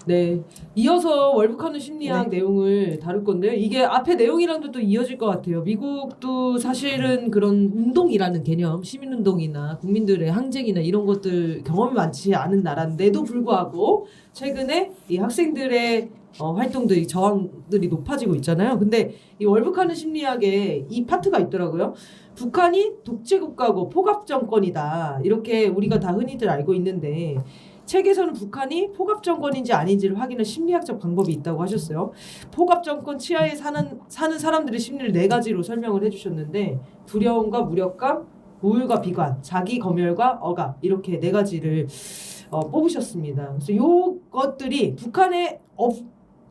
네. 이어서 월북하는 심리학 네. 내용을 다룰 건데요. 이게 앞에 내용이랑도 또 이어질 것 같아요. 미국도 사실은 그런 운동이라는 개념, 시민운동이나 국민들의 항쟁이나 이런 것들 경험이 많지 않은 나라인데도 불구하고 최근에 이 학생들의 활동들이 저항들이 높아지고 있잖아요. 근데 이 월북하는 심리학에 이 파트가 있더라고요. 북한이 독재국가고 포갑정권이다. 이렇게 우리가 다 흔히들 알고 있는데 책에서는 북한이 포갑정권인지 아닌지를 확인할 심리학적 방법이 있다고 하셨어요. 포갑정권 치하에 사는 사람들의 심리를 4가지로 설명을 해주셨는데 두려움과 무력감, 우울과 비관, 자기 검열과 억압 이렇게 4가지를 뽑으셨습니다. 그래서 요것들이 북한에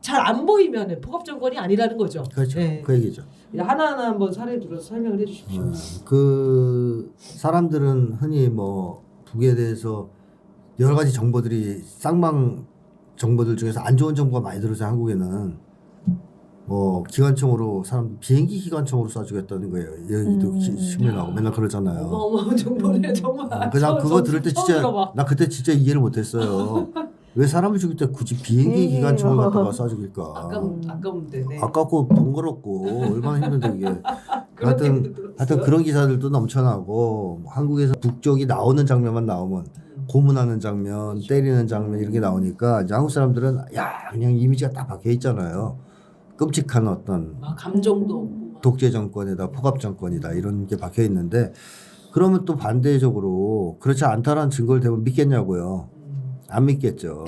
잘 안 보이면은 포갑정권이 아니라는 거죠. 그렇죠. 네. 그 얘기죠. 하나하나 한번 사례 들어서 설명을 해주십시오. 그 사람들은 흔히 뭐 북에 대해서 여러 가지 정보들이 쌍방 정보들 중에서 안 좋은 정보가 많이 들어서 한국에는 뭐 기관총으로 비행기 기관총으로 쏴주겠다는 거예요. 여기도 신문 나오고 맨날 그러잖아요. 어마어마한 정보네 정말. 그냥 그거 들을 때 진짜 나 그때 진짜 이해를 못했어요. 왜 사람을 죽일 때 굳이 비행기 기관총을 갖다가 쏴 죽일까? 아까운데. 네. 아깝고 번거롭고 얼마나 힘든데 이게. 하여튼 그런 기사들도 넘쳐나고 한국에서 북쪽이 나오는 장면만 나오면 고문하는 장면, 그렇죠. 때리는 장면 이렇게 나오니까 이제 한국 사람들은 야 그냥 이미지가 딱 박혀 있잖아요. 끔찍한 어떤 감정도 없고 독재 정권이다, 포갑 정권이다 이런 게 박혀 있는데 그러면 또 반대적으로 그렇지 않다라는 증거를 대면 믿겠냐고요. 안 믿겠죠.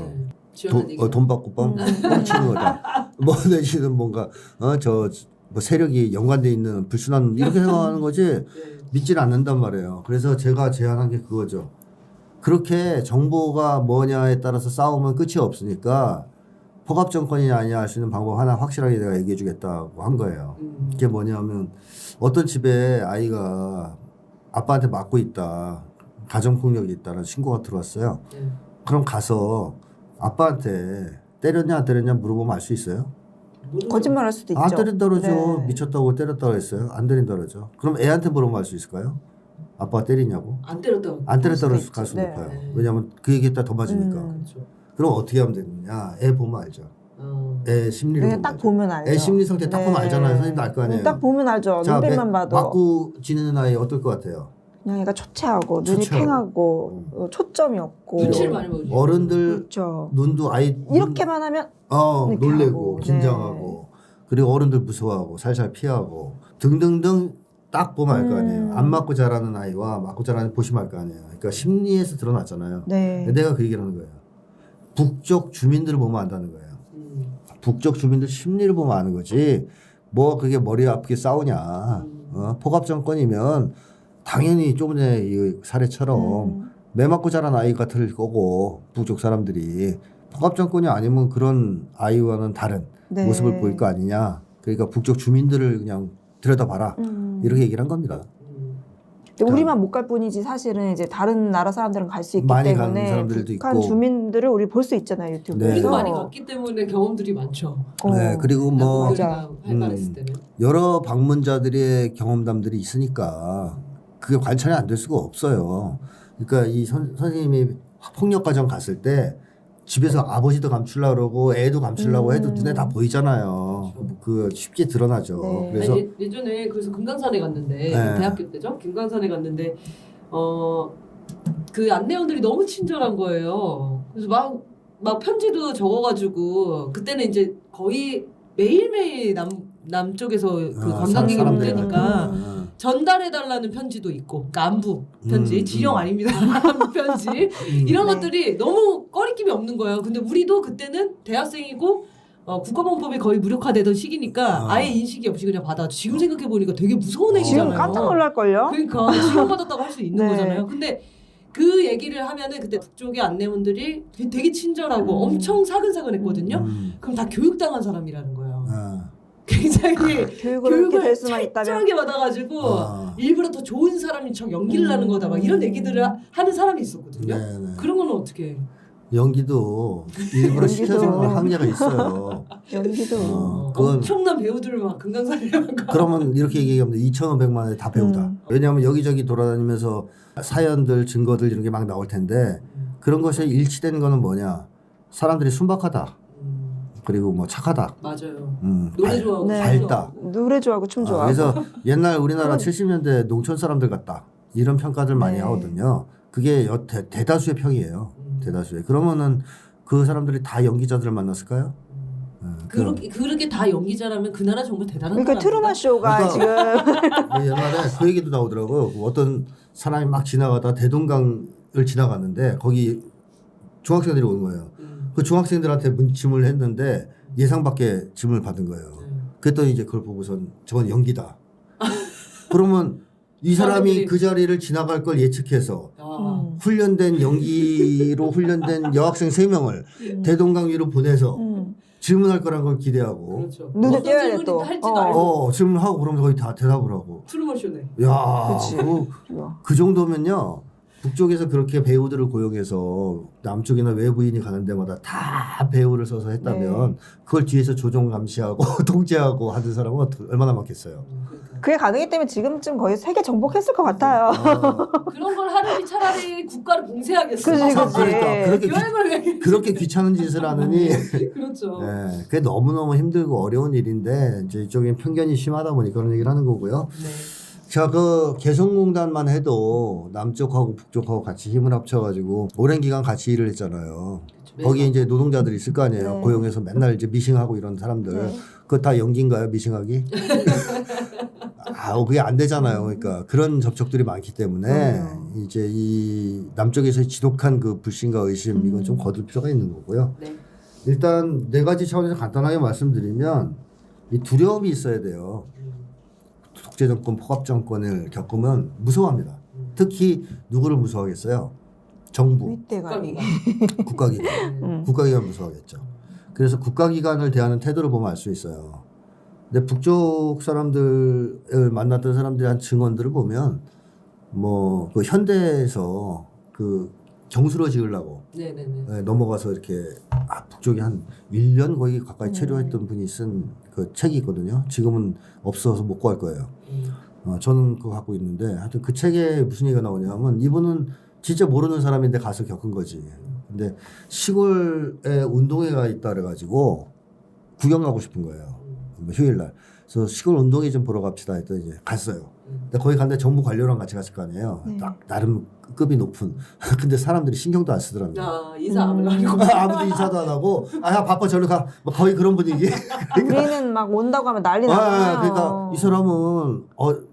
돈 받고 뻥치는 거다. 뭐 내지는 뭔가 뭐 세력이 연관돼 있는 불순한 이렇게 생각하는 거지 네. 믿지를 않는단 말이에요. 그래서 제가 제안한 게 그거죠. 그렇게 정보가 뭐냐에 따라서 싸우면 끝이 없으니까 포갑 정권이냐 아니냐 할 수 있는 방법 하나 확실하게 내가 얘기해 주겠다고 한 거예요. 그게 뭐냐면 어떤 집에 아이가 아빠한테 맞고 있다. 가정폭력이 있다는 신고가 들어왔어요. 그럼 가서 아빠한테 때렸냐 안 때렸냐 물어보면 알 수 있어요? 거짓말할 수도 있죠. 안 때린다 그러죠. 네. 미쳤다고 때렸다고 했어요. 안 때린다 그러죠. 그럼 애한테 물어보면 알 수 있을까요? 아빠가 때리냐고? 안 때렸다고. 안 때렸다고 갈 수도 네. 높아요. 왜냐하면 그 얘기했다 더 맞으니까. 그렇죠. 그럼 어떻게 하면 되느냐? 애 보면 알죠. 애 심리를 그냥 딱 보면 알죠. 애 심리 상태 딱 보면 알잖아요. 선생님도 알 거 아니에요. 딱 보면 알죠. 자, 눈빛만 봐도. 맞고 지내는 아이 어떨 것 같아요? 그냥 얘가 초췌하고 눈이 팽하고 초점이 없고. 눈치를 많이 보죠. 어른들 그렇죠. 눈도 아이 이렇게만 하면 이렇게 놀래고 하고. 긴장하고 그리고 어른들 무서워하고 살살 피하고 등등등 딱 보면 알 거 아니에요. 안 맞고 자라는 아이와 맞고 자라는 보시면 알 거 아니에요. 그러니까 심리에서 드러났잖아요. 네. 내가 그 얘기를 하는 거예요. 북쪽 주민들을 보면 안다는 거예요. 북쪽 주민들 심리를 보면 아는 거지. 뭐 그게 머리 아프게 싸우냐. 포갑 정권이면 당연히 조금 전에 이 사례처럼 매 맞고 자란 아이 같을 거고 북쪽 사람들이 포갑 정권이 아니면 그런 아이와는 다른 네. 모습을 보일 거 아니냐. 그러니까 북쪽 주민들을 그냥 들여다봐라. 이렇게 얘기를 한 겁니다. 우리만 못 갈 뿐이지 사실은 이제 다른 나라 사람들은 갈 수 있기 많이 가는 때문에 사람들도 북한 있고. 주민들을 우리 볼 수 있잖아요 유튜브에서. 네. 우리가 많이 갔기 때문에 경험들이 많죠. 네, 그리고 뭐 맞아. 활발했을 때는. 여러 방문자들의 경험담들이 있으니까 그게 관찰이 안 될 수가 없어요. 그러니까 이 선생님이 폭력 과정 갔을 때 집에서 아버지도 감추려고 그러고 애도 감추려고 해도 눈에 다 보이잖아요. 그 쉽게 드러나죠. 네. 그래서 예전에 그래서 금강산에 갔는데 네. 대학교 때죠. 금강산에 갔는데 그 안내원들이 너무 친절한 거예요. 그래서 막 편지도 적어가지고 그때는 이제 거의 매일매일 남쪽에서 그 관광객이 온다니까 전달해달라는 편지도 있고, 그러니까 안부 편지, 지령 아닙니다. 안부 편지 이런 것들이 너무 꺼리낌이 없는 거예요. 근데 우리도 그때는 대학생이고 국가범법이 거의 무력화되던 시기니까 아예 인식이 없이 그냥 받아. 지금 생각해 보니까 되게 무서운 얘기잖아요. 지금 깜짝 놀랄 걸요. 그러니까 지금 받았다고 할 수 있는 네. 거잖아요. 근데 그 얘기를 하면은 그때 북쪽의 안내원들이 되게 친절하고 엄청 사근사근했거든요. 그럼 다 교육당한 사람이라는 거예요. 굉장히 교육을 이렇게 될 수만 있다면 철저하게 받아가지고 일부러 더 좋은 사람인 척 연기를 하는 거다 막 이런 얘기들을 하는 사람이 있었거든요. 네네. 그런 거는 어떻게? 연기도 일부러 시켜주는 한계가 있어요. 연기도 그건 엄청난 배우들을 막 금강산이랑 그러면 이렇게 얘기하면 2,500만 원에 다 배우다. 왜냐하면 여기저기 돌아다니면서 사연들, 증거들 이런 게 막 나올 텐데 그런 것이 일치되는 거는 뭐냐? 사람들이 순박하다. 그리고 뭐 착하다. 맞아요. 노래 좋아하고 네. 밝다. 노래 좋아하고 춤 좋아하고. 그래서 옛날 우리나라 70년대 농촌 사람들 같다. 이런 평가들 많이 네. 하거든요. 그게 대다수의 평이에요. 대다수의. 그러면은 그 사람들이 다 연기자들을 만났을까요? 그렇게 다 연기자라면 그 나라 정말 대단한 그러니까 나라입니다. 트루먼 쇼가 지금 옛날에 그 얘기도 나오더라고요. 어떤 사람이 막 지나가다 대동강을 지나갔는데 거기 중학생들이 오는 거예요. 그 중학생들한테 질문을 했는데 예상 밖의 질문을 받은 거예요. 그랬더니 이제 그걸 보고선 저건 연기다. 그러면 이 사람이 그 자리를 지나갈 걸 예측해서 훈련된 연기로 훈련된 여학생 3명을 대동강 위로 보내서 질문할 거란 걸 기대하고 그렇죠. 눈에 어떤 띄어야 돼, 질문이 또. 할지도 알고 질문하고 그러면 거의 다 대답을 하고 트루먼 쇼네. 야, 그치. 그 정도면요. 북쪽에서 그렇게 배우들을 고용해서 남쪽이나 외부인이 가는 데마다 다 배우를 써서 했다면 그걸 뒤에서 조종 감시하고 통제하고 하는 사람은 얼마나 많겠어요. 그게 가능했기 때문에 지금쯤 거의 세계 정복했을 것 같아요. 그런 걸 하려니 차라리 국가를 봉쇄하겠어. 그치, 그치. 그러니까 그렇게 귀찮은 짓을 하느니 그렇죠. 네, 그게 너무너무 힘들고 어려운 일인데 이제 이쪽엔 편견이 심하다 보니까 그런 얘기를 하는 거고요. 네. 자, 그 개성공단만 해도 남쪽하고 북쪽하고 같이 힘을 합쳐가지고 오랜 기간 같이 일을 했잖아요. 그렇죠. 거기에 이제 노동자들이 있을 거 아니에요. 네. 고용해서 맨날 이제 미싱하고 이런 사람들. 네. 그거 다 연기인가요, 미싱하기? 그게 안 되잖아요. 그러니까 그런 접촉들이 많기 때문에 이제 이 남쪽에서의 지독한 그 불신과 의심 이건 좀 거둘 필요가 있는 거고요. 네. 일단 4가지 차원에서 간단하게 말씀드리면 이 두려움이 있어야 돼요. 독재 정권, 포갑 정권을 겪으면 무서워합니다. 특히 누구를 무서워하겠어요? 정부, 윗대가리. 국가기관. 국가기관 무서워하겠죠. 그래서 국가기관을 대하는 태도를 보면 알 수 있어요. 근데 북쪽 사람들을 만났던 사람들이 한 증언들을 보면 뭐 그 현대에서 그 경수로 지으려고 네네네. 넘어가서 이렇게 북쪽에 한 1년 거의 가까이 체류했던 분이 쓴 그 책이 있거든요. 지금은 없어서 못 구할 거예요. 저는 그거 갖고 있는데 하여튼 그 책에 무슨 얘기가 나오냐면 이분은 진짜 모르는 사람인데 가서 겪은 거지. 근데 시골에 운동회가 있다 그래가지고 구경 가고 싶은 거예요. 뭐 휴일날. 그래서 시골 운동회 좀 보러 갑시다 했더니 이제 갔어요. 근데 거기 갔는데 정부 관료랑 같이 갔을 거 아니에요. 나름 급이 높은. 근데 사람들이 신경도 안 쓰더랍니다. 인사 안 하려고. 아무도 인사도 안 하고 야 바빠 저리 가. 뭐 거의 그런 분위기. 우리는 막 온다고 하면 난리 나잖아요. 그러니까 이 사람은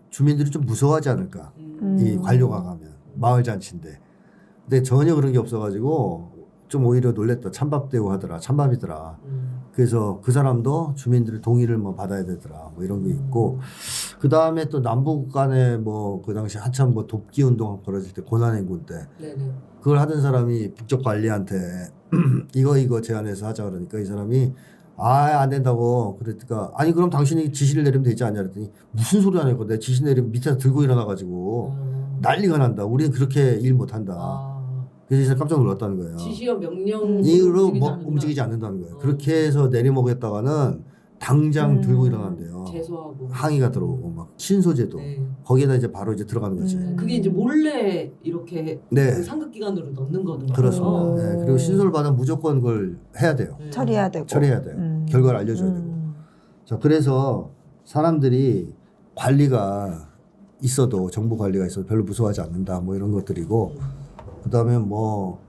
주민들이 좀 무서워하지 않을까. 이 관료가 가면 마을 잔치인데. 근데 전혀 그런 게 없어가지고 좀 오히려 놀랬다. 찬밥 대우 하더라. 찬밥이더라. 그래서 그 사람도 주민들의 동의를 뭐 받아야 되더라. 뭐 이런 게 있고. 그 다음에 또 남북 간에 뭐 그 당시 한참 뭐 돕기 운동 벌어질 때 고난행군 때. 네네. 그걸 하던 사람이 북쪽 관리한테 이거 제안해서 하자 그러니까 이 사람이 안 된다고 그러니까 아니 그럼 당신이 지시를 내리면 되지 않냐 그랬더니 무슨 소리 하냐고 내가 지시 내리면 밑에서 들고 일어나가지고 난리가 난다. 우리는 그렇게 일 못한다. 그래서 이 사람 깜짝 놀랐다는 거예요. 지시와 명령 이로 움직이지 않는다는 거예요. 그렇게 해서 내리먹였다가는 당장 들고 일어난대요. 제소하고 항의가 들어오고 막 신소제도 네. 거기에다 이제 바로 이제 들어가는 거지. 그게 이제 몰래 이렇게 네. 그 상급 기관으로 넣는 거더라고요. 그렇습니다. 네. 그리고 신소를 받으면 무조건 그걸 해야 돼요. 네. 처리해야 되고. 처리해야 돼요. 결과를 알려줘야 되고. 자, 그래서 사람들이 관리가 있어도 정부 관리가 있어도 별로 무서워하지 않는다. 뭐 이런 것들이고 그다음에 뭐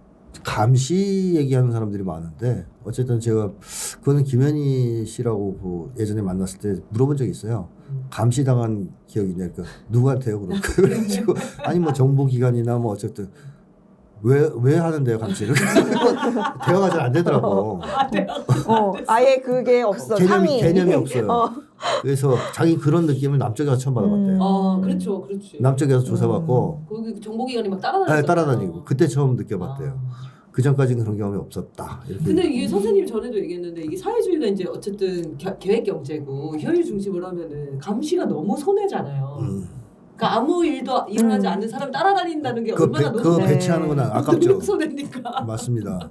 감시 얘기하는 사람들이 많은데 어쨌든 제가 그거는 김현희 씨라고 그 예전에 만났을 때 물어본 적이 있어요. 감시당한 기억이 있냐. 그러니까 누구한테요? 그래가지고 아니 뭐 정보기관이나 뭐 어쨌든 왜 하는데요 감시를? 대화가 잘 안 되더라고. 아예 그게 없어. 개념이 없어요. 그래서 자기 그런 느낌을 남쪽에서 처음 받아봤대요. 그렇죠, 그렇지. 남쪽에서 조사받고 거기 정보기관이 막 따라다니고. 따라다니고 그때 처음 느껴봤대요. 그 전까지는 그런 경험이 없었다. 이렇게. 근데 이게 선생님 전에도 얘기했는데 이게 사회주의가 이제 어쨌든 계획 경제고 효율 중심으로 하면은 감시가 너무 손해잖아요. 그러니까 아무 일도 일어나지 않는 사람 따라다닌다는 게 얼마나 그 배치하는 건 아깝죠. 노동 손해니까. 맞습니다.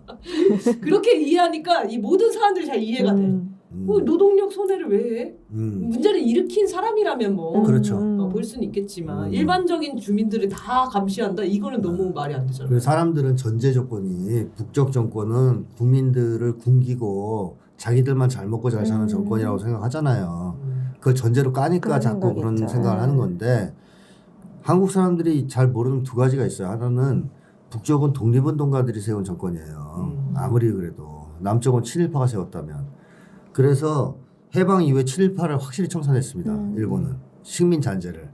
그렇게 이해하니까 이 모든 사람들이 잘 이해가 돼. 노동력 손해를 왜 해? 문제를 일으킨 사람이라면 뭐 그렇죠. 볼 수는 있겠지만 일반적인 주민들이 다 감시한다? 이거는 너무 말이 안 되잖아요. 그래서 사람들은 전제 조건이 북쪽 정권은 국민들을 굶기고 자기들만 잘 먹고 잘 사는 정권이라고 생각하잖아요. 그걸 전제로 까니까 그런 자꾸 생각이 그런 있죠. 생각을 하는 건데 한국 사람들이 잘 모르는 두 가지가 있어요. 하나는 북쪽은 독립운동가들이 세운 정권이에요. 아무리 그래도 남쪽은 친일파가 세웠다면. 그래서 해방 이후에 친일파를 확실히 청산했습니다. 일본은 식민 잔재를.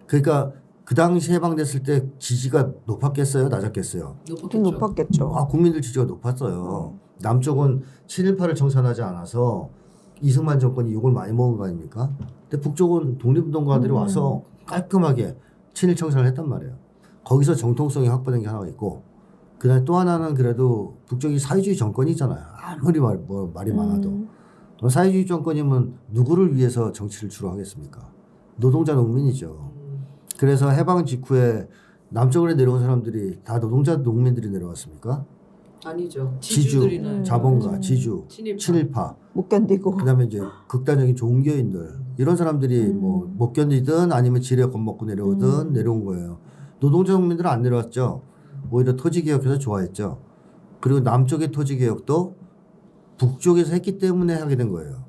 그러니까 그 당시 해방됐을 때 지지가 높았겠어요, 낮았겠어요? 좀 높았겠죠. 국민들 지지가 높았어요. 남쪽은 친일파를 청산하지 않아서 이승만 정권이 욕을 많이 먹은 거 아닙니까? 근데 북쪽은 독립운동가들이 와서 깔끔하게 친일 청산을 했단 말이에요. 거기서 정통성이 확보된 게 하나가 있고, 그다음에 또 하나는 그래도 북쪽이 사회주의 정권이잖아요. 아무리 말이 많아도. 사회주의 정권이면 누구를 위해서 정치를 주로 하겠습니까? 노동자 농민이죠. 그래서 해방 직후에 남쪽으로 내려온 사람들이 다 노동자 농민들이 내려왔습니까? 아니죠. 지주, 지주들이나 자본가, 지주, 친일파. 못 견디고. 그다음에 이제 극단적인 종교인들 이런 사람들이 뭐 못 견디든 아니면 지뢰 겁먹고 내려오든 내려온 거예요. 노동자 농민들은 안 내려왔죠. 오히려 토지개혁해서 좋아했죠. 그리고 남쪽의 토지개혁도 북쪽에서 했기 때문에 하게 된 거예요.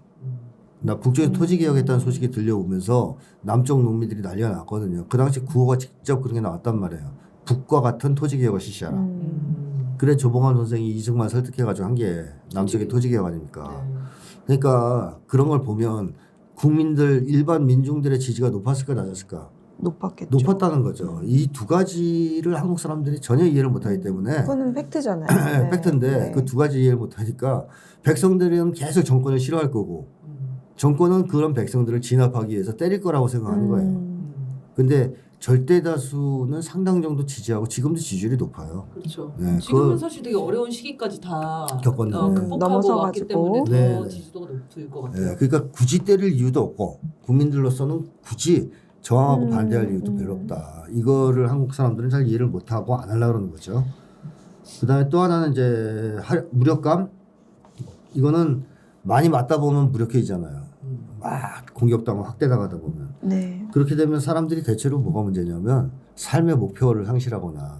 나 북쪽에서 토지개혁했다는 소식이 들려오면서 남쪽 농민들이 난리가 났거든요. 그 당시 구호가 직접 그런 게 나왔단 말이에요. 북과 같은 토지개혁을 실시하라. 그래 조봉환 선생이 이승만 설득해가지고 한 게 남쪽의 토지개혁 아닙니까? 그러니까 그런 걸 보면 국민들 일반 민중들의 지지가 높았을까 낮았을까? 높았겠죠. 높았다는 거죠. 이 두 가지를 한국 사람들이 전혀 이해를 못하기 때문에 그거는 팩트잖아요. 네. 팩트인데 네. 그 두 가지 이해를 못하니까 백성들은 계속 정권을 싫어할 거고 정권은 그런 백성들을 진압하기 위해서 때릴 거라고 생각하는 거예요. 근데 절대 다수는 상당 정도 지지하고 지금도 지지율이 높아요. 그렇죠. 네, 지금은 사실 되게 어려운 시기까지 다 겪었는데. 극복하고 넘어서 왔기 가지고. 때문에 더 네. 지지도가 높을 것 같아요. 네, 그러니까 굳이 때릴 이유도 없고 국민들로서는 굳이 저항하고 반대할 이유도 별로 없다. 이거를 한국 사람들은 잘 이해를 못하고 안 하려고 그러는 거죠. 그다음에 또 하나는 이제 무력감. 이거는 많이 맞다 보면 무력해지잖아요. 막 공격당하고 확대당하다 보면. 네. 그렇게 되면 사람들이 대체로 뭐가 문제냐면 삶의 목표를 상실하거나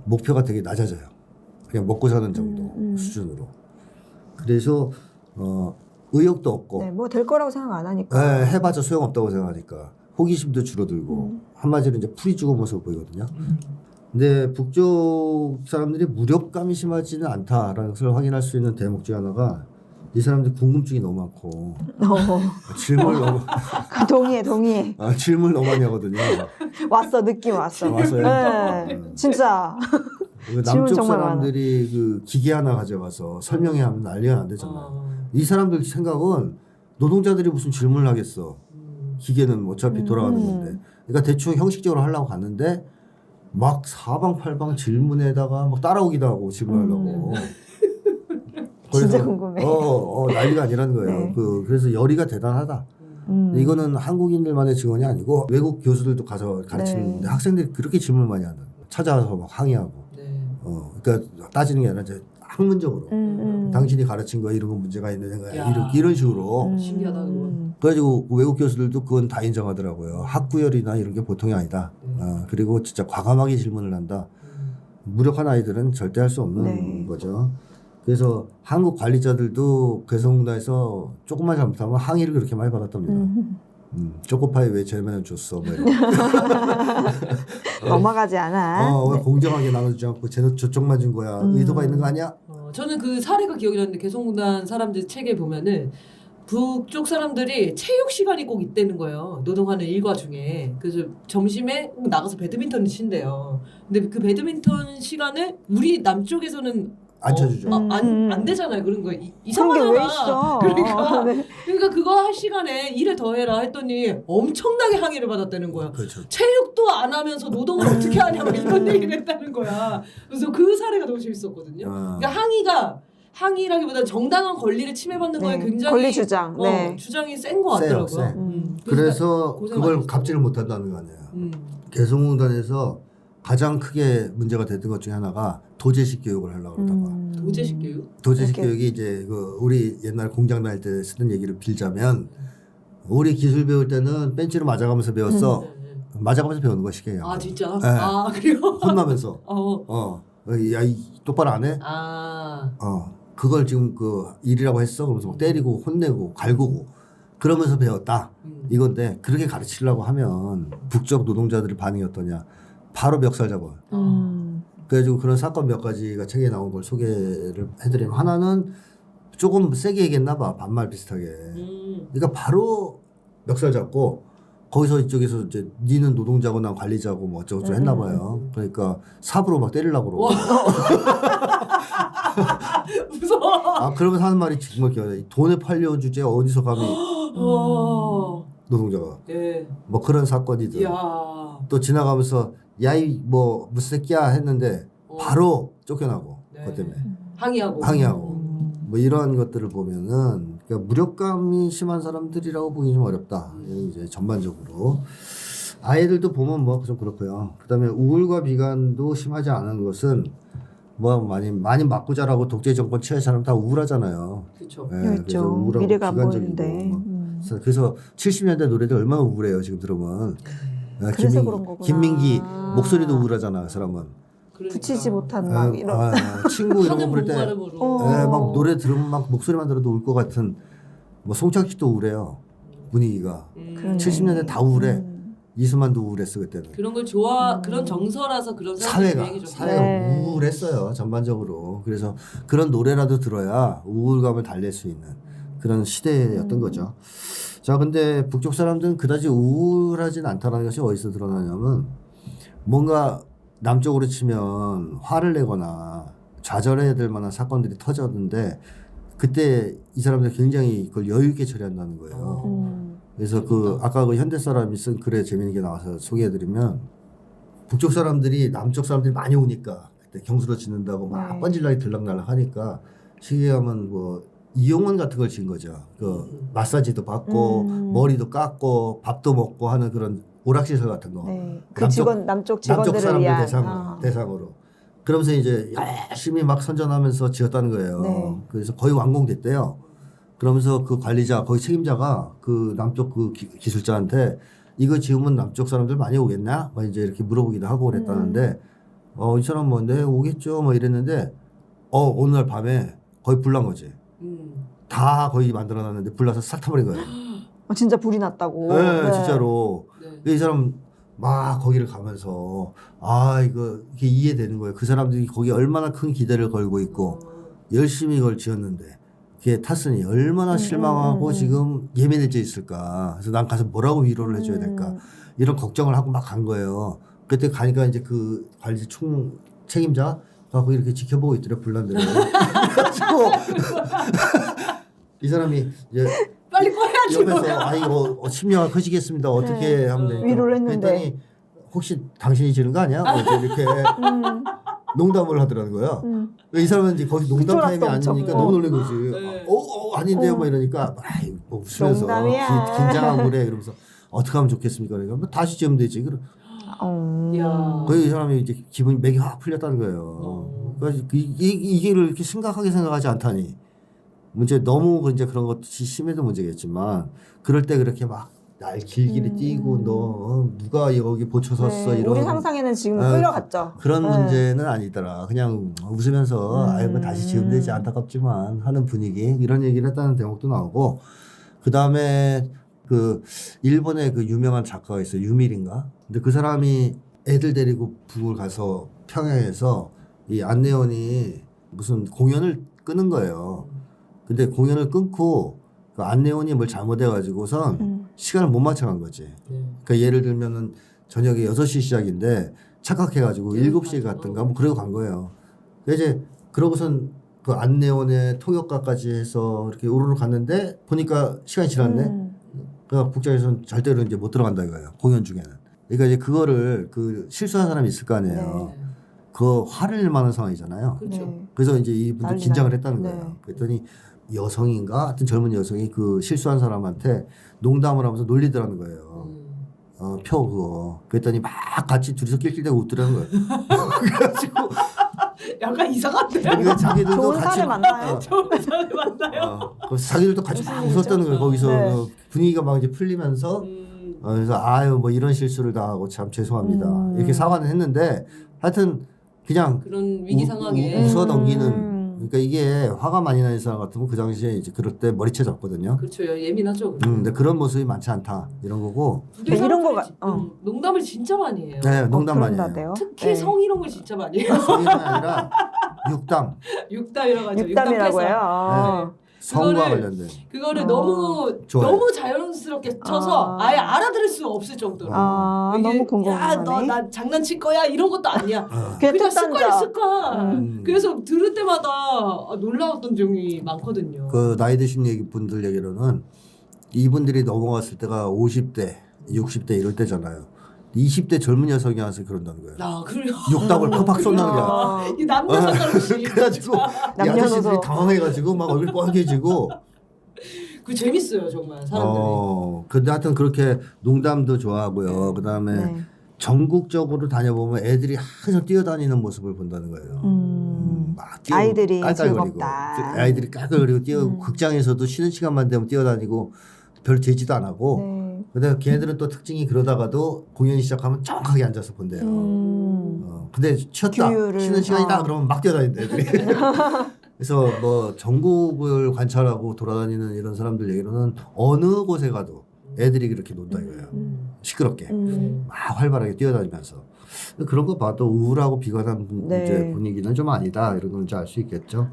목표가 되게 낮아져요. 그냥 먹고 사는 정도 수준으로. 그래서 의욕도 없고 네, 뭐 될 거라고 생각 안 하니까. 해봐자 소용없다고 생각하니까 호기심도 줄어들고 한마디로 이제 풀이 죽은 모습을 보이거든요. 근데 북쪽 사람들이 무력감이 심하지는 않다라는 것을 확인할 수 있는 대목 중 하나가 이 사람들 궁금증이 너무 많고 질문을 너무 동의해. 질문을 너무 많이 하거든요. 왔어, 느낌 왔어. 왔어요? 네, 진짜. 남쪽 정말 사람들이 그 기계 하나 가져가서 설명해 하면 난리가 안 되잖아요. 이 사람들 생각은 노동자들이 무슨 질문을 하겠어. 기계는 어차피 돌아가는 건데. 그러니까 대충 형식적으로 하려고 갔는데 막 사방팔방 질문에다가 막 따라오기도 하고 질문하려고. 진짜 궁금해. 난리가 아니라는 거예요. 네. 그래서 열의가 대단하다. 이거는 한국인들만의 증언이 아니고 외국 교수들도 가서 가르치는데 네. 학생들이 그렇게 질문을 많이 한다. 찾아와서 막 항의하고. 네. 그러니까 따지는 게 아니라 이제 학문적으로 당신이 가르친 거 이런 거 문제가 있는 거야. 이런 식으로. 신기하다 그건. 그래가지고 외국 교수들도 그건 다 인정하더라고요. 학구열이나 이런 게 보통이 아니다. 그리고 진짜 과감하게 질문을 한다. 무력한 아이들은 절대 할 수 없는 네. 거죠. 그래서 한국 관리자들도 개성공단에서 조금만 잘못하면 항의를 그렇게 많이 받았답니다. 초코파이 왜 쟤만 줬어? 뭐 이런. 넘어가지 않아. 왜 네. 공정하게 나눠주지 않고 쟤는 저쪽만 준 거야. 의도가 있는 거 아니야? 저는 그 사례가 기억이 나는데 개성공단 사람들 책에 보면은 북쪽 사람들이 체육 시간이 꼭 있다는 거예요. 노동하는 일과 중에. 그래서 점심에 나가서 배드민턴을 친대요. 근데 그 배드민턴 시간을 우리 남쪽에서는 안 쳐주죠. 안 되잖아요. 그런 거 그런 게 이상하잖아. 왜 있어? 그러니까 네. 그러니까 그거 할 시간에 일을 더 해라 했더니 엄청나게 항의를 받았다는 거야. 그렇죠. 체육도 안 하면서 노동을 어떻게 하냐 막 이런 얘기를 했다는 거야. 그래서 그 사례가 너무 재밌었거든요. 그러니까 항의라기보다 정당한 권리를 침해받는 거에 네. 굉장히 권리 주장. 네. 주장이 센 것 같더라고요. 세요. 그래서 고생 그걸 많이 갑질을 못한다는 거 아니에요. 음. 개성공단에서 가장 크게 문제가 됐던 것 중에 하나가 도제식 교육을 하려고 그러다가 도제식 교육? 도제식 이렇게. 교육이 이제 그 우리 옛날 공장 다닐 때 쓰던 얘기를 빌자면 우리 기술 배울 때는 벤치로 맞아가면서 배웠어. 맞아가면서 배우는 거 시켜요. 아 진짜? 네. 아 그래요? 혼나면서 어. 야, 똑바로 안 해? 아. 그걸 지금 그 일이라고 했어. 그러면서 막 때리고 혼내고 갈구고 그러면서 배웠다. 이건데 그렇게 가르치려고 하면 북쪽 노동자들의 반응이 어떠냐? 바로 멱살 잡아. 그래가지고 그런 사건 몇 가지가 책에 나온 걸 소개를 해드리면 하나는 조금 세게 얘기했나 봐. 반말 비슷하게. 그러니까 바로 멱살 잡고 거기서 이쪽에서 이제 니는 노동자고 난 관리자고 뭐 어쩌고저쩌고 했나 봐요. 그러니까 삽으로 막 때리려고 그러고. 무서워. 아 그러면서 하는 말이 정말 기억나요. 돈에 팔려온 주제에 어디서 감히 노동자가 네. 뭐 그런 사건이든 이야. 또 지나가면서 야이 뭐 무슨 새끼야 했는데 바로 쫓겨나고 네. 그것 때문에 항의하고. 뭐 이런 것들을 보면은 그러니까 무력감이 심한 사람들이라고 보기 좀 어렵다. 이제 전반적으로 아이들도 보면 뭐 좀 그렇고요. 그다음에 우울과 비관도 심하지 않은 것은 뭐 많이 맞고 자라고 독재 정권 취한 사람 다 우울하잖아요. 그렇죠. 예, 그렇죠. 그래서 우울하고 미래가 안 비관적이고 보이는데. 뭐. 그래서 70년대 노래들 얼마나 우울해요 지금 들으면. 예, 그래서 그런 거구나. 김민기 목소리도 우울하잖아 그 사람은. 그러니까. 붙이지 못한 막 이런. 친구 이런 거 부를 때 목마름으로. 막 노래 들으면 막 목소리만 들어도 울 것 같은 뭐 송창식도 우울해요 분위기가. 그러네. 70년대 다 우울해. 이수만도 우울했어 그때는. 그런 걸 그런 정서라서 그런 사회가 유행이죠. 네. 우울했어요 전반적으로. 그래서 그런 노래라도 들어야 우울감을 달랠 수 있는 그런 시대였던 거죠. 자 근데 북쪽 사람들은 그다지 우울하진 않다는 것이 어디서 드러나냐면 뭔가 남쪽으로 치면 화를 내거나 좌절해야 될 만한 사건들이 터졌는데 그때 이 사람들 굉장히 그걸 여유 있게 처리한다는 거예요. 그래서 그 아까 그 현대 사람이 쓴 글에 재미있는 게 나와서 소개해드리면 북쪽 사람들이 남쪽 사람들이 많이 오니까 그때 경수로 짓는다고 막 네. 뻔질나게 들락날락 하니까 쉽게 하면 뭐 이용원 같은 걸 지은 거죠. 그 마사지도 받고 머리도 깎고 밥도 먹고 하는 그런 오락시설 같은 거. 네. 그 직원 남쪽 직원들을 사람들 위한 대상으로. 그러면서 이제 열심히 막 선전하면서 지었다는 거예요. 네. 그래서 거의 완공됐대요. 그러면서 그 관리자, 거기 책임자가 그 남쪽 그 기술자한테 이거 지으면 남쪽 사람들 많이 오겠나? 막 이제 이렇게 물어보기도 하고 그랬다는데, 이 사람 뭐, 네, 오겠죠. 뭐 이랬는데, 어느 날 밤에 거의 불난 거지. 다 거의 만들어 놨는데 불나서 싹 타버린 거예요. 진짜 불이 났다고. 네, 진짜로. 네. 이 사람 막 거기를 가면서 이게 이해되는 거예요. 그 사람들이 거기에 얼마나 큰 기대를 걸고 있고 열심히 이걸 지었는데 그게 탔으니 얼마나 실망하고 지금 예민해져 있을까. 그래서 난 가서 뭐라고 위로를 해줘야 될까. 이런 걱정을 하고 막 간 거예요. 그때 가니까 이제 그 관리 책임자 거기 이렇게 지켜보고 있더래 불난대로. 이 사람이 이제 빨리 꺼야지. 옆에서 이거 심려가 커지겠습니다. 어떻게 하면 되니까. 위로를 했는데. 그랬더니 혹시 당신이 지는 거 아니야? 뭐 이렇게 농담을 하더라는 거야. 이 사람은 이제 거기 농담 타임이 쫄았어, 아니니까 엄청. 너무 놀란 거지. 네. 아닌데요, 뭐 이러니까 뭐 웃으면서 농담이야. 긴장하고 그래. 이러면서 어떻게 하면 좋겠습니까? 그러니까 뭐 다시 지으면 되지. 그럼 이야. 거기 이 사람이 이제 기분이 맥이 확 풀렸다는 거예요. 그래서 이게 이렇게 심각하게 생각하지 않다니. 문제 너무 이제 그런 것이 심해도 문제겠지만 그럴 때 그렇게 막 날 길길이 뛰고 너 누가 여기 보초 섰어 네, 이런 우리 상상에는 지금 끌려갔죠. 그런 네. 문제는 아니더라. 그냥 웃으면서 뭐 다시 지으면 되지 안타깝지만 하는 분위기 이런 얘기를 했다는 대목도 나오고 그 다음에 그 일본의 그 유명한 작가가 있어요. 유밀인가? 근데 그 사람이 애들 데리고 북을 가서 평양에서 이 안내원이 무슨 공연을 끄는 거예요. 근데 공연을 끊고 그 안내원이 뭘 잘못해가지고선 시간을 못 맞춰간 거지. 그러니까 예를 들면은 저녁에 6시 시작인데 착각해가지고 7시에 갔던가 뭐 그러고 간 거예요. 이제 그러고선 그 안내원의 통역가까지 해서 이렇게 우르르 갔는데 보니까 시간이 지났네. 그러니까 북장에서는 절대로 이제 못 들어간다 이거예요. 공연 중에는. 그러니까 이제 그거를 그 실수한 사람이 있을 거 아니에요. 네. 그 화를 낼 만한 상황이잖아요. 그렇죠. 네. 그래서 이제 이분도 난리 긴장을 나요. 했다는 네. 거예요. 그랬더니 여성인가 하여튼 젊은 여성이 그 실수한 사람한테 농담을 하면서 놀리더라는 거예요. 표 그거. 그랬더니 막 같이 둘이서 낄낄대고 웃더라는 거예요. 그래가지고 약간 이상한데. 그러니까 자기들도 좋은 같이 사람 만나요. 처음 사람 만나요. 그래서 자기들도 같이 막 웃었다는 거예요. 거기서 네. 분위기가 막 이제 풀리면서 그래서 아유 뭐 이런 실수를 당하고 참 죄송합니다. 이렇게 사과는 했는데 하여튼 그냥 그런 위기 상황에 웃어 넘기는. 그러니까 이게 화가 많이 나는 사람 같으면 그 당시에 이제 그럴 때 머리채 잡거든요. 그렇죠. 예민하죠. 근데 그런 모습이 많지 않다 이런 거고. 근데 이런 거 사람들이 농담을 진짜 많이 해요. 네, 농담 많이 해요. 그런다대요. 특히 네. 성희롱을 진짜 많이 해요. 성희롱이 아니라 육담, 육담이라고 하죠. 육담이라고 해요. 네. 성과 그거를- 관련된. 그거를 아. 좋아요. 너무 자연스럽게 쳐서 아예 알아들을 수 없을 정도로. 아, 너무 궁금하네. 야너나 장난칠 거야 이런 것도 아니야. 그냥 그냥 습관이 특단자. 습관. 그래서 들을 때마다 놀라웠던 점이 많거든요. 그 나이 드신 분들 얘기로는 이분들이 넘어갔을 때가 50대, 60대 이럴 때잖아요. 20대 젊은 여성이 와서 그런다는 거예요. 아 그래요. 욕답을 팍팍 쏜다는 거야. 아, 이 남녀 상관없이. 그래가지고 이 남녀노소. 아저씨들이 당황해가지고 막 얼굴 빨개지고. 그 재밌어요 정말 사람들이. 근데 하여튼 그렇게 농담도 좋아하고요. 그 다음에 네. 전국적으로 다녀보면 애들이 항상 뛰어다니는 모습을 본다는 거예요. 막 아이들이 깔깔거리고. 즐겁다. 아이들이 깔깔거리고 뛰어 극장에서도 쉬는 시간만 되면 뛰어다니고 별 제지도 안 하고. 네. 근데 걔네들은 또 특징이 그러다가도 공연이 시작하면 정확하게 앉아서 본대요. 근데 쉬었다 규율을- 쉬는 시간이다 그러면 막 뛰어다닌대 애들이. 그래서 뭐 전국을 관찰하고 돌아다니는 이런 사람들 얘기로는 어느 곳에 가도 애들이 그렇게 논다 이거예요. 시끄럽게 막 활발하게 뛰어다니면서 그런 거 봐도 우울하고 비관한 네. 이제 분위기는 좀 아니다 이런 건 이제 알 수 있겠죠.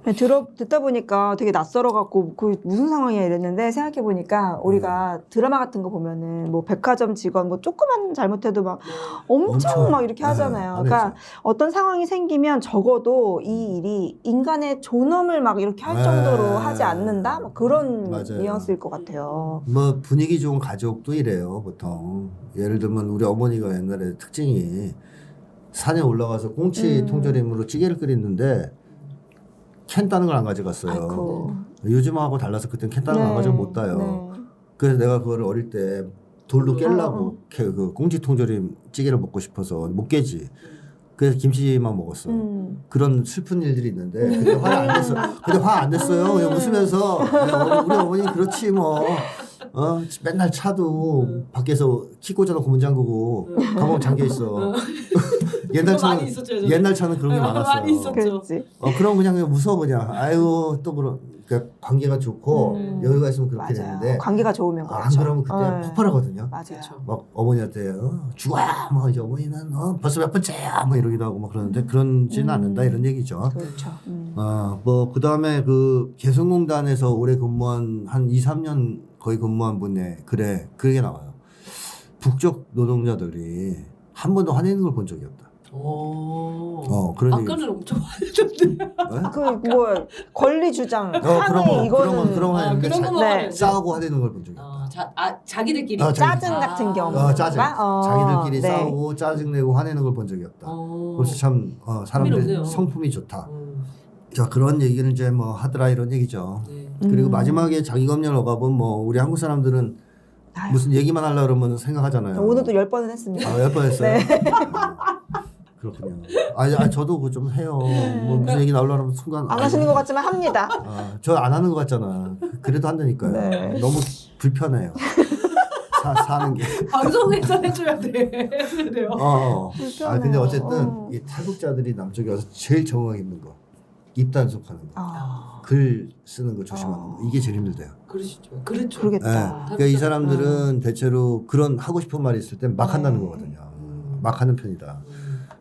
듣다 보니까 되게 낯설어 갖고 그 무슨 상황이야 이랬는데 생각해 보니까 우리가 드라마 같은 거 보면은 뭐 백화점 직원 뭐 조그만 잘못해도 막 엄청 막 이렇게 하잖아요. 그러니까 어떤 상황이 생기면 적어도 이 일이 인간의 존엄을 막 이렇게 할 정도로 하지 않는다 뭐 그런 맞아요. 뉘앙스일 것 같아요. 뭐 분위기 좋은 가족도 이래요 보통. 예를 들면 우리 어머니가 옛날에 특징이 산에 올라가서 꽁치 통조림으로 찌개를 끓였는데 캔 따는 걸 안 가져갔어요. 아이고. 요즘하고 달라서 그때는 캔 따는 걸 안 가져면 못 따요. 네. 그래서 내가 그거를 어릴 때 돌로 깨려고 그 꽁치 통조림 찌개를 먹고 싶어서 못 깨지. 그래서 김치만 먹었어. 그런 슬픈 일들이 있는데 근데 화 안 냈어. 근데 화 안 냈어요. 그냥 웃으면서 우리 어머니 그렇지 뭐. 맨날 차도 밖에서 키 꽂아놓고 문 잠그고 가방 잠겨 있어. 많이 있었죠, 예전에. 옛날 차는 그런 게 많았어요. 많이 있었죠. 그렇지. 그럼 그냥 웃어 그냥. 아유 또 그런 그러니까 관계가 좋고 여유가 있으면 그렇게 맞아요. 되는데 관계가 좋으면 안 그렇죠. 그러면 그때 폭발하거든요. 맞아요. 그렇죠. 막 어머니한테 죽어야 뭐 이제 어머니는 벌써 몇 번째야 뭐 이러기도 하고 막 그러는데 그런지는 않는다 이런 얘기죠. 그렇죠. 뭐 그다음에 그 개성공단에서 오래 근무한 한 2, 3년 거의 근무한 분의 그래 그게 나와요. 북쪽 노동자들이 한 번도 화내는 걸 본 적이 없다. 그런 얘기. 아까는 엄청 화내던데. 그 뭐 권리 주장 항의 이거는 그런 거 하는데 그런 거만 네. 화내죠. 싸우고 화내는 걸 본 적이 없다. 자기들끼리. 짜증 같은 경우. 짜증. 자기들끼리 싸우고 짜증내고 화내는 걸 본 적이 없다. 그래서 참 사람들 흥미롭네요. 성품이 좋다. 자 그런 얘기를 이제 뭐 하더라 이런 얘기죠. 네. 그리고 마지막에 자기 검열 억압은 뭐 우리 한국 사람들은 아유. 무슨 얘기만 하려고 그러면 생각하잖아요. 오늘도 10번은 했습니다. 10번 했어요. 네. 그렇군요. 아저 그거 좀 해요. 뭐 무슨 얘기 나오려고 하면 순간 안 하시는 것 같지만 합니다. 저 안 하는 것 같잖아. 그래도 한다니까요. 네. 너무 불편해요. 사는 게. 방송에서 해줘야 돼. 해줘야 돼요. 불편해요. 근데 어쨌든 이 탈북자들이 남쪽에 와서 제일 적응하기 힘든 거. 입단속하는 거. 글 쓰는 거 조심하는 거. 이게 제일 힘들대요. 그러시죠. 그렇죠. 그러겠다. 그러니까 이 사람들은 대체로 그런 하고 싶은 말이 있을 때 막 한다는 거거든요. 막 하는 편이다.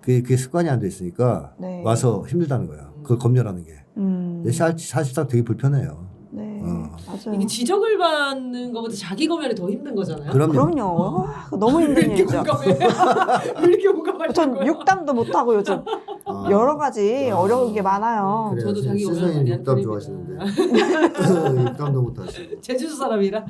그게 습관이 안 돼 있으니까 네. 와서 힘들다는 거예요. 그걸 검열하는 게. 근데 사실상 되게 불편해요. 네. 맞아요. 이게 지적을 받는 것보다 자기 검열이 더 힘든 거잖아요. 그럼요. 와, 너무 힘든 왜 이렇게 일이죠. 공감해? 왜 이렇게 공감하시는 전 거예요? 육담도 못하고 요즘. 여러 가지 어려운 게 많아요. 그래요. 저도 자기 오면 세상에 많이 하는 육감 편입니다. 좋아하시는데 육감도 못하시고. 제주도 사람이라.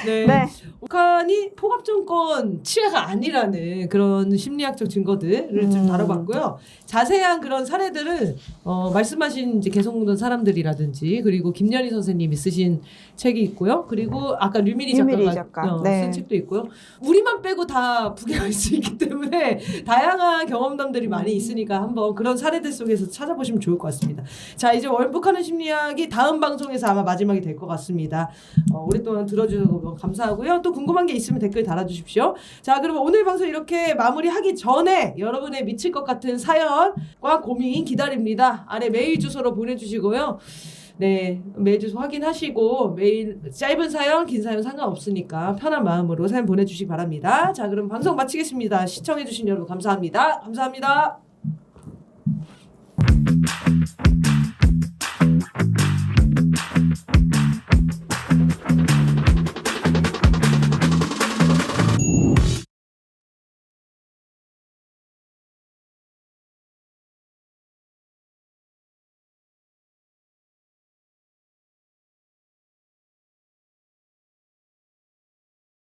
네. 네. 북한이 포갑 정권 치하가 아니라는 그런 심리학적 증거들을 좀 다뤄봤고요. 자세한 그런 사례들은 말씀하신 이제 개성공단 사람들이라든지 그리고 김연희 선생님이 쓰신 책이 있고요. 그리고 아까 류미리 작가가 네. 쓴 책도 있고요. 우리만 빼고 다 북에 수 있기 때문에 다양한 경험담들이 많이 있으니까 한번 그런 사례들 속에서 찾아보시면 좋을 것 같습니다. 자, 이제 월북하는 심리학이 다음 방송에서 아마 마지막이 될 것 같습니다. 오랫동안 들어주셔서 감사하고요. 또 궁금한 게 있으면 댓글 달아주십시오. 자, 그러면 오늘 방송 이렇게 마무리하기 전에 여러분의 미칠 것 같은 사연과 고민 기다립니다. 아래 메일 주소로 보내주시고요. 네, 메일 주소 확인하시고 메일 짧은 사연, 긴 사연 상관없으니까 편한 마음으로 사연 보내주시기 바랍니다. 자, 그럼 방송 마치겠습니다. 시청해주신 여러분 감사합니다. 감사합니다.